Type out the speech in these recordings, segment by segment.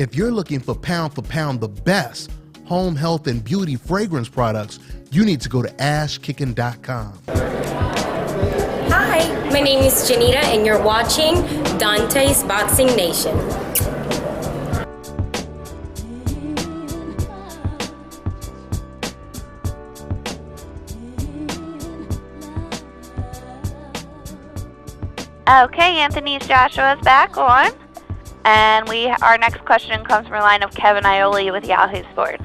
If you're looking for pound the best home health and beauty fragrance products, you need to go to ashkickin.com. Hi, my name is Janita and you're watching DONTAE'S Boxing Nation. Okay, Anthony's Joshua's back on. And our next question comes from the line of Kevin Ioli with Yahoo Sports.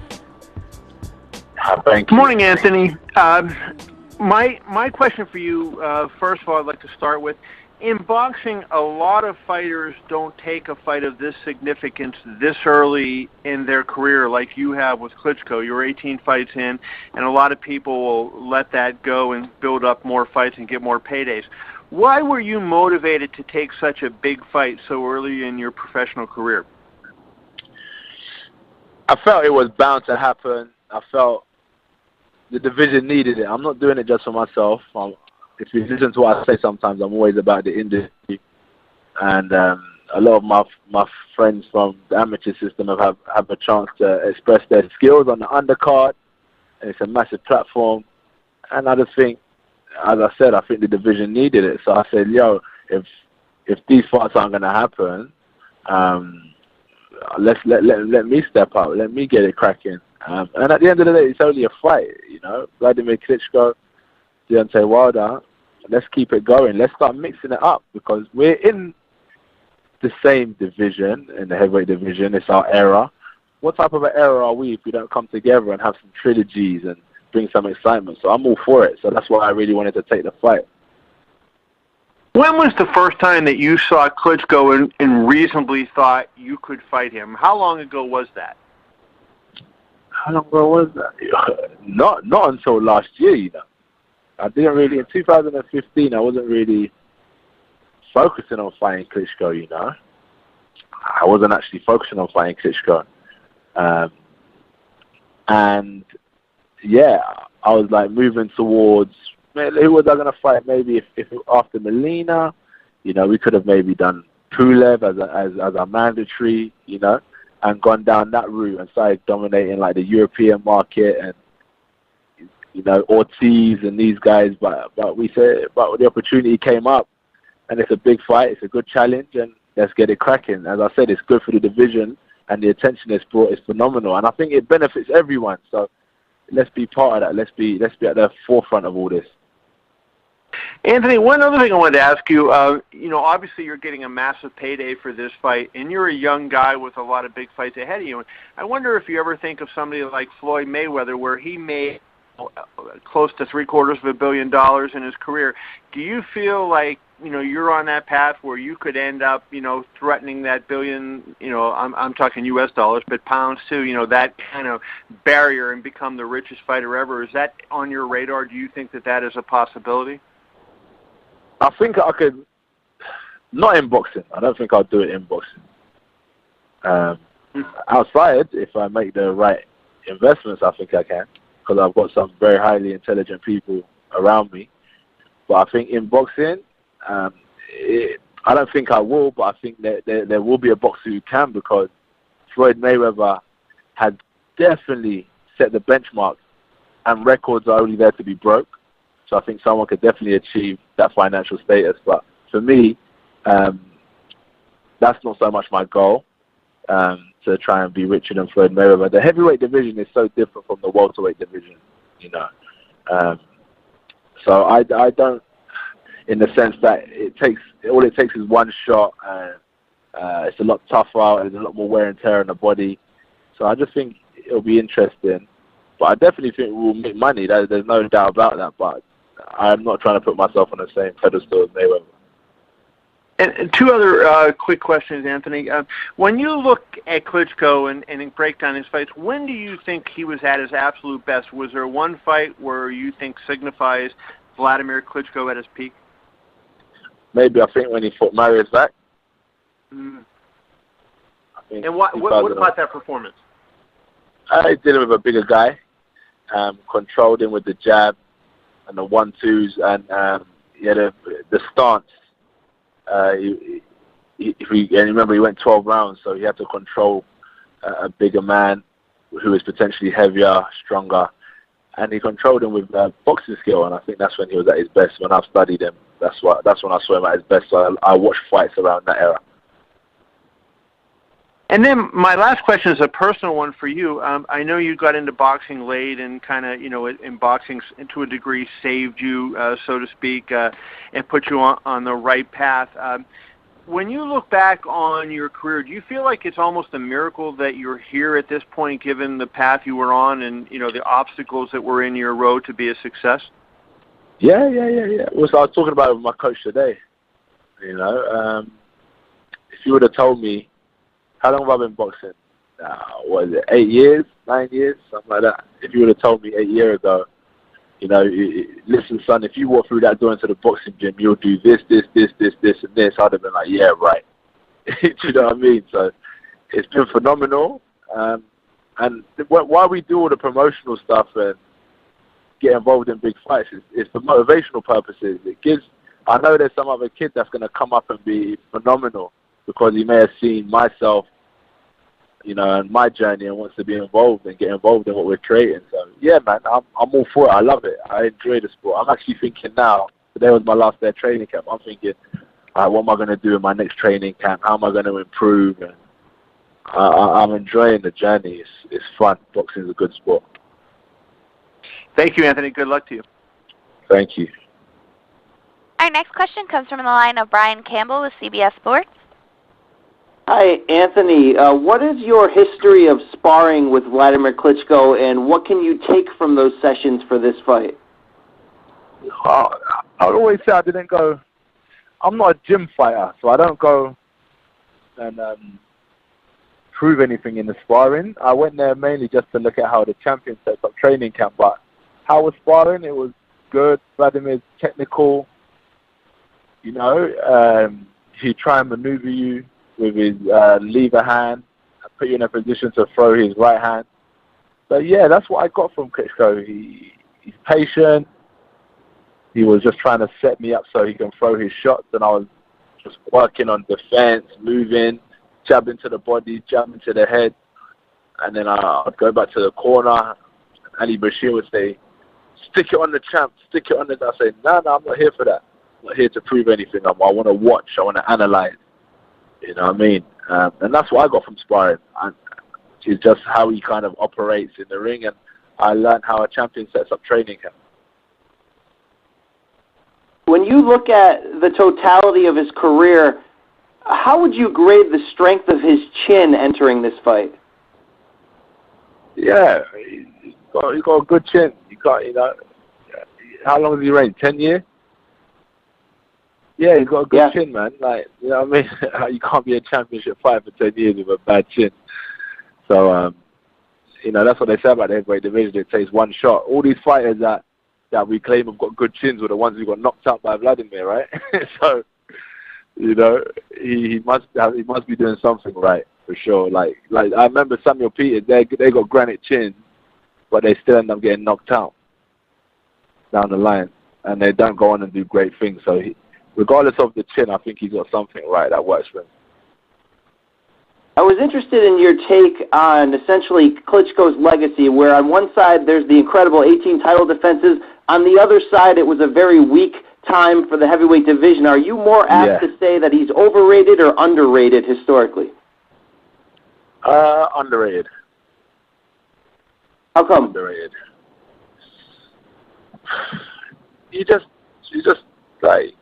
Good morning, Anthony. My question for you, first of all, I'd like to start with, in boxing, a lot of fighters don't take a fight of this significance this early in their career like you have with Klitschko. You're 18 fights in, and a lot of people will let that go and build up more fights and get more paydays. Why were you motivated to take such a big fight so early in your professional career? I felt it was bound to happen. I felt the division needed it. I'm not doing it just for myself. If you listen to what I say sometimes, I'm always about the industry. And a lot of my friends from the amateur system have a chance to express their skills on the undercard. And it's a massive platform. And I just think, as I said, I think the division needed it. So I said, yo, if these fights aren't going to happen, let me step up. Let me get it cracking. And at the end of the day, it's only a fight, you know. Vladimir Klitschko, Deontay Wilder. Let's keep it going. Let's start mixing it up because we're in the same division, in the heavyweight division. It's our era. What type of an era are we if we don't come together and have some trilogies and bring some excitement? So I'm all for it. So that's why I really wanted to take the fight. When was the first time that you saw Klitschko and reasonably thought you could fight him? How long ago was that? How long ago was that? Not until last year, you know. I didn't really, in 2015, I wasn't really focusing on fighting Klitschko, you know. I wasn't actually focusing on fighting Klitschko. And yeah, I was like moving towards, who was I going to fight? Maybe if after Molina, you know, we could have maybe done Pulev as a mandatory, you know, and gone down that route and started dominating like the European market and, you know, Ortiz and these guys. But the opportunity came up and it's a big fight. It's a good challenge and let's get it cracking. As I said, it's good for the division and the attention it's brought is phenomenal. And I think it benefits everyone. So let's be part of that. Let's be at the forefront of all this. Anthony, one other thing I wanted to ask you, you know, obviously you're getting a massive payday for this fight, and you're a young guy with a lot of big fights ahead of you. I wonder if you ever think of somebody like Floyd Mayweather, where he made close to $750 million in his career. Do you feel like, you know, you're on that path where you could end up, you know, threatening that billion, you know, I'm talking U.S. dollars, but pounds too, you know, that kind of barrier and become the richest fighter ever? Is that on your radar? Do you think that is a possibility? I think I could, not in boxing. I don't think I'll do it in boxing. Outside, if I make the right investments, I think I can, because I've got some very highly intelligent people around me. But I think in boxing, I don't think I will, but I think that there will be a boxer who can, because Floyd Mayweather has definitely set the benchmark, and records are only there to be broke. So I think someone could definitely achieve that financial status. But for me, that's not so much my goal, to try and be richer than Floyd Mayweather. The heavyweight division is so different from the welterweight division, you know. So I don't, in the sense that all it takes is one shot, and it's a lot tougher, and there's a lot more wear and tear on the body. So I just think it'll be interesting. But I definitely think we'll make money. There's no doubt about that. But I'm not trying to put myself on the same pedestal as Mayweather. And two other quick questions, Anthony. When you look at Klitschko and break down his fights, when do you think he was at his absolute best? Was there one fight where you think signifies Vladimir Klitschko at his peak? Maybe, I think when he fought Marius back. And what about that performance? I did it with a bigger guy, controlled him with the jab and the 1-2s, and he had the stance. And remember, he went 12 rounds, so he had to control a bigger man who is potentially heavier, stronger, and he controlled him with boxing skill. And I think that's when he was at his best. When I've studied him, that's when I saw him at his best. So I watched fights around that era. And then my last question is a personal one for you. I know you got into boxing late and kind of, in boxing to a degree saved you, so to speak, and put you on the right path. When you look back on your career, do you feel like it's almost a miracle that you're here at this point, given the path you were on and, the obstacles that were in your road to be a success? Yeah. Well, so I was talking about it with my coach today. If you would have told me, how long have I been boxing? What is it, 8 years, 9 years, something like that. If you would have told me 8 years ago, listen, son, if you walk through that door into the boxing gym, you'll do this, and this, I'd have been like, yeah, right. Do you know what I mean? So it's been phenomenal. And why we do all the promotional stuff and get involved in big fights is for motivational purposes. I know there's some other kid that's going to come up and be phenomenal because he may have seen myself, and my journey and wants to be involved and get involved in what we're creating. So, yeah, man, I'm all for it. I love it. I enjoy the sport. I'm actually thinking now, today was my last day of training camp. I'm thinking, what am I going to do in my next training camp? How am I going to improve? And I'm enjoying the journey. It's fun. Boxing is a good sport. Thank you, Anthony. Good luck to you. Thank you. Our next question comes from the line of Brian Campbell with CBS Sports. Hi, Anthony. What is your history of sparring with Vladimir Klitschko, and what can you take from those sessions for this fight? I would always say I'm not a gym fighter, so I don't go and prove anything in the sparring. I went there mainly just to look at how the champion sets up training camp, but how was sparring? It was good. Vladimir's technical. He'd try and maneuver you with his lever hand, put you in a position to throw his right hand. So yeah, that's what I got from Klitschko. He's patient. He was just trying to set me up so he can throw his shots, and I was just working on defense, moving, jabbing to the body, jabbing to the head, and then I'd go back to the corner. Ali Bashir would say, "Stick it on the champ, stick it on the." I say, "No, I'm not here for that. I'm not here to prove anything. I want to watch. I want to analyze." You know what I mean? And that's what I got from sparring. It's just how he kind of operates in the ring, and I learned how a champion sets up training camp. When you look at the totality of his career, how would you grade the strength of his chin entering this fight? Yeah, he's got a good chin. How long has he reigned? 10 years? Yeah, he's got a good chin, man. Like, you know what I mean? You can't be a championship fighter for 10 years with a bad chin. So, that's what they say about the heavyweight division. It takes one shot. All these fighters that we claim have got good chins were the ones who got knocked out by Vladimir, right? So, he must be doing something right for sure. Like I remember Samuel Peters. They got granite chins, but they still end up getting knocked out down the line, and they don't go on and do great things. So, regardless of the chin, I think he's got something right that works for him. I was interested in your take on essentially Klitschko's legacy, where on one side there's the incredible 18 title defenses. On the other side, it was a very weak time for the heavyweight division. Are you more apt to say that he's overrated or underrated historically? Underrated. How come? Underrated. You just like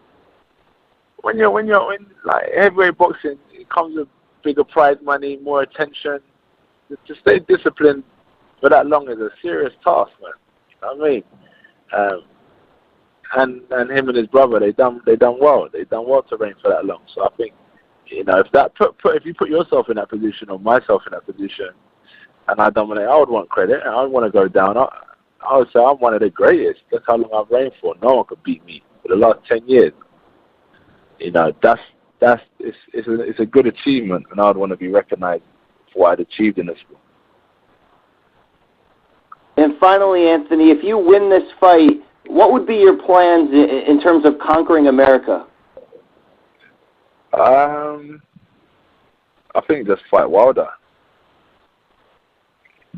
when heavyweight boxing, it comes with bigger prize money, more attention. To stay disciplined for that long is a serious task, man. You know what I mean? And him and his brother, they done well. They done well to reign for that long. So I think, if you put yourself in that position or myself in that position, and I dominate, I would want credit. And I would want to go down. I would say I'm one of the greatest. That's how long I've reigned for. No one could beat me for the last 10 years. It's a good achievement, and I would want to be recognized for what I'd achieved in this sport. And finally, Anthony, if you win this fight, what would be your plans in terms of conquering America? I think just fight Wilder.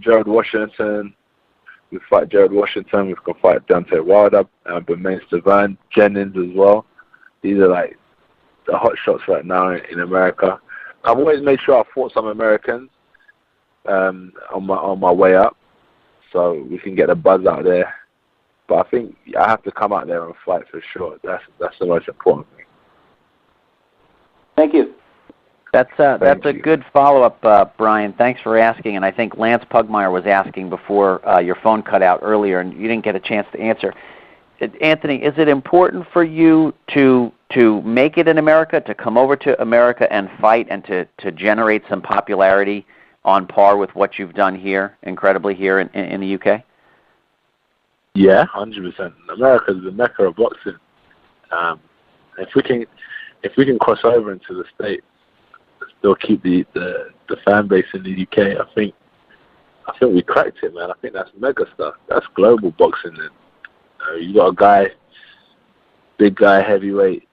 Jared Washington. We fight Jared Washington. We can fight Deontay Wilder, Bermain Stavern, Jennings as well. These are like the hot shots right now in America. I've always made sure I fought some Americans on my way up, so we can get the buzz out there. But I think I have to come out there and fight for sure. That's the most important thing. Thank you. That's a good follow-up, Brian. Thanks for asking. And I think Lance Pugmire was asking before your phone cut out earlier, and you didn't get a chance to answer. Anthony, is it important for you to make it in America, to come over to America and fight, and to generate some popularity on par with what you've done here, incredibly here in the UK? Yeah, 100%. America is the mecca of boxing. If we can cross over into the States, still keep the fan base in the UK, I think we cracked it, man. I think that's mega stuff. That's global boxing. And you got a guy, big guy, heavyweight,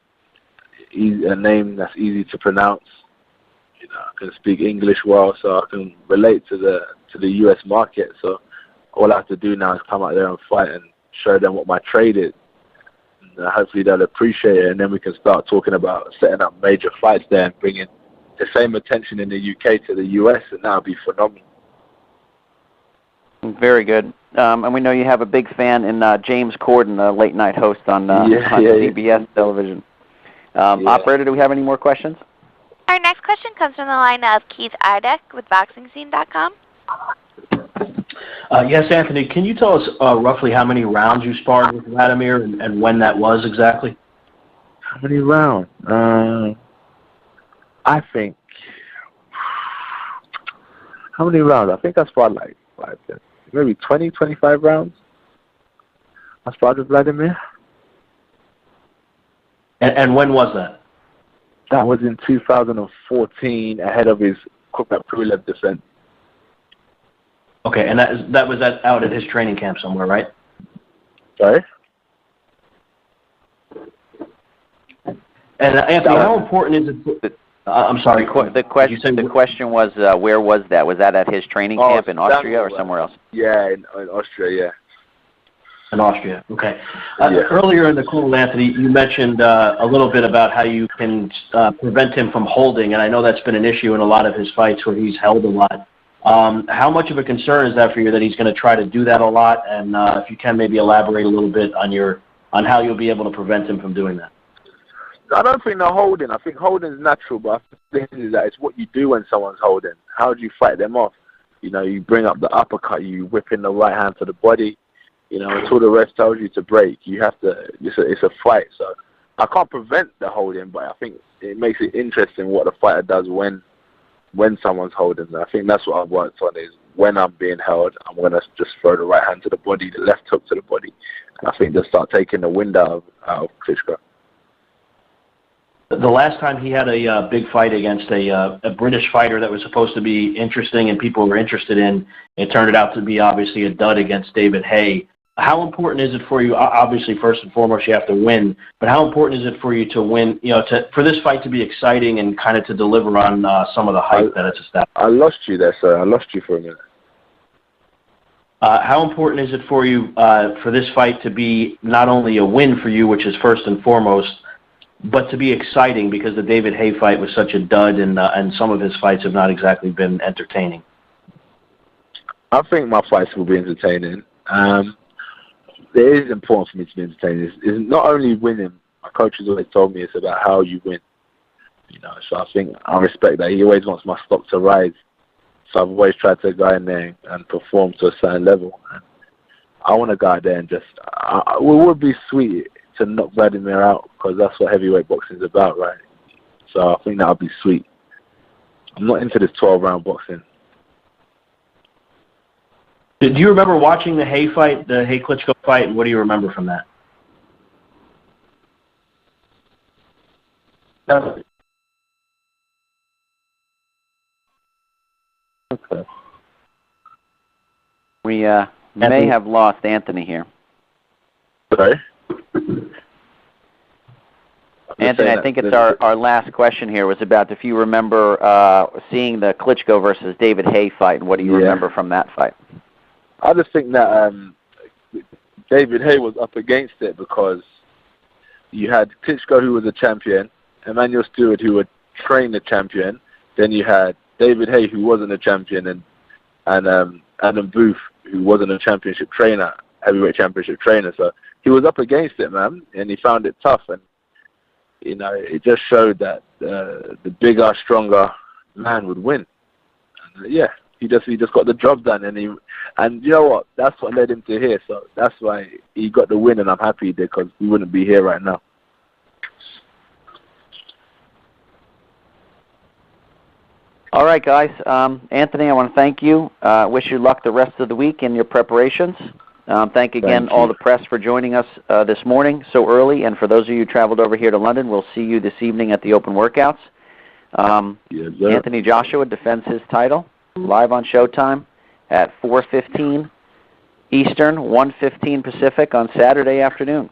a name that's easy to pronounce. You know, I can speak English well, so I can relate to the US market. So all I have to do now is come out there and fight and show them what my trade is. And hopefully they'll appreciate it, and then we can start talking about setting up major fights there and bringing the same attention in the UK to the US, and that would be phenomenal. Very good. And we know you have a big fan in James Corden, the late-night host on CBS television. Operator, do we have any more questions? Our next question comes from the line of Keith Idek with BoxingScene.com. Yes, Anthony, can you tell us roughly how many rounds you sparred with Vladimir and when that was exactly? How many rounds? I think, how many rounds? I think I sparred like maybe 20, 25 rounds. I sparred with Vladimir. And when was that? That was in 2014, ahead of his Kubrat Pulev defense. Okay, and that was out at his training camp somewhere, right? Sorry? And Anthony, how important is it? I'm sorry. The question was, where was that? Was that at his training camp in Austria or somewhere else? Yeah, in Austria, yeah. In Austria, okay. Earlier in the call, Anthony, you mentioned a little bit about how you can prevent him from holding, and I know that's been an issue in a lot of his fights where he's held a lot. How much of a concern is that for you that he's going to try to do that a lot? And if you can maybe elaborate a little bit on how you'll be able to prevent him from doing that. I don't think they're holding. I think holding is natural, but the thing is that it's what you do when someone's holding. How do you fight them off? You know, you bring up the uppercut, you whip in the right hand to the body. You know, until the ref tells you to break, you have to. It's a fight, so I can't prevent the holding, but I think it makes it interesting what the fighter does when someone's holding. I think that's what I've worked on, is when I'm being held, I'm going to just throw the right hand to the body, the left hook to the body. And I think they'll start taking the wind out of Klitschko. The last time he had a big fight against a British fighter that was supposed to be interesting and people were interested in, it turned out to be obviously a dud against David Haye. How important is it for you? Obviously, first and foremost, you have to win. But how important is it for you to win? You know, for this fight to be exciting and kind of to deliver on some of the hype that it's established. I lost you there, sir. I lost you for a minute. How important is it for you for this fight to be not only a win for you, which is first and foremost, but to be exciting, because the David Haye fight was such a dud, and some of his fights have not exactly been entertaining? I think my fights will be entertaining. It is important for me to be entertaining. It's not only winning. My coach has always told me it's about how you win. You know, so I think I respect that. He always wants my stock to rise. So I've always tried to go in there and perform to a certain level. And I want to go out there and just. It would be sweet to knock Vladimir out, because that's what heavyweight boxing is about, right? So I think that would be sweet. I'm not into this 12-round boxing. Do you remember watching the Haye fight, the Haye-Klitschko fight, and what do you remember from that? Okay. We may have lost Anthony here. Sorry? Anthony, I think it's our last question here was about if you remember seeing the Klitschko versus David Haye fight, and what do you remember from that fight? I just think that David Haye was up against it because you had Klitschko, who was a champion, Emmanuel Stewart, who would train the champion, then you had David Haye, who wasn't a champion, and Adam Booth, who wasn't a championship trainer, heavyweight championship trainer. So he was up against it, man, and he found it tough. And you know, it just showed that the bigger, stronger man would win. And, he just got the job done, and you know what? That's what led him to here. So that's why he got the win, and I'm happy he did, because we wouldn't be here right now. All right, guys. Anthony, I want to thank you. Wish you luck the rest of the week in your preparations. Thank again all the press for joining us this morning so early, and for those of you who traveled over here to London, we'll see you this evening at the open workouts. Anthony Joshua defends his title live on Showtime at 4:15 Eastern, 1:15 Pacific on Saturday afternoon.